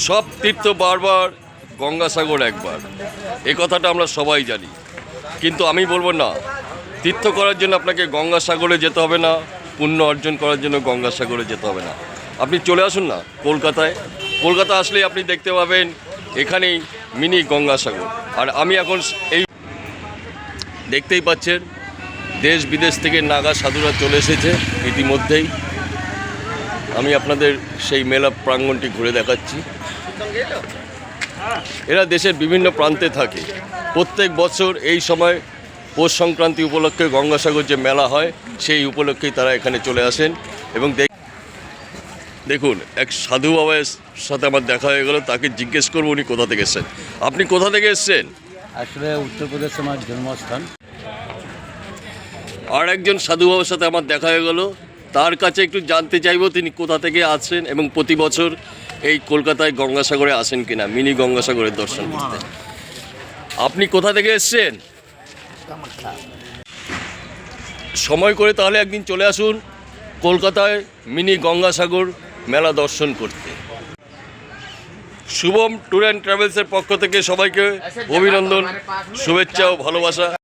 সব তীর্থ বারবার, গঙ্গাসাগর একবার, এ কথাটা আমরা সবাই জানি। কিন্তু আমি বলবো না, তীর্থ করার জন্য আপনাকে গঙ্গাসাগরে যেতে হবে না, পুণ্য অর্জন করার জন্য গঙ্গাসাগরে যেতে হবে না। আপনি চলে আসুন না কলকাতায়। কলকাতা আসলেই আপনি দেখতে পাবেন এখানেই মিনি গঙ্গাসাগর। আর আমি এখন এই দেখতেই পাচ্ছেন দেশ বিদেশ থেকে নাগা সাধুরা চলে এসেছে ইতিমধ্যেই। আমি আপনাদের সেই মেলা প্রাঙ্গণটি ঘুরে দেখাচ্ছি। এরা দেশের বিভিন্ন প্রান্তে থাকে। প্রত্যেক বছর এই সময় পৌষ সংক্রান্তি উপলক্ষে গঙ্গাসাগর যে মেলা হয় সেই উপলক্ষেই তারা এখানে চলে আসেন। এবং দেখুন, এক সাধু বাবার সাথে আমার দেখা হয়ে গেল। তাকে জিজ্ঞেস করবো উনি কোথা থেকে এসেছেন। আপনি কোথা থেকে এসেছেন? আসলে উত্তরপ্রদেশে আমার জন্মস্থান। আর একজন সাধু বাবার সাথে আমার দেখা হয়ে গেল। তার কাছে একটু জানতে চাইবো তিনি কোথা থেকে আসছেন এবং প্রতি বছর এই কলকাতায় গঙ্গাসাগরে আসেন কিনা মিনি গঙ্গাসাগরের দর্শন করতে। আপনি কোথা থেকে এসছেন? সময় করে তাহলে একদিন চলে আসুন কলকাতায় মিনি গঙ্গাসাগর মেলা দর্শন করতে। শুভম ট্যুর অ্যান্ড ট্রাভেলসের পক্ষ থেকে সবাইকে অভিনন্দন, শুভেচ্ছা ও ভালোবাসা।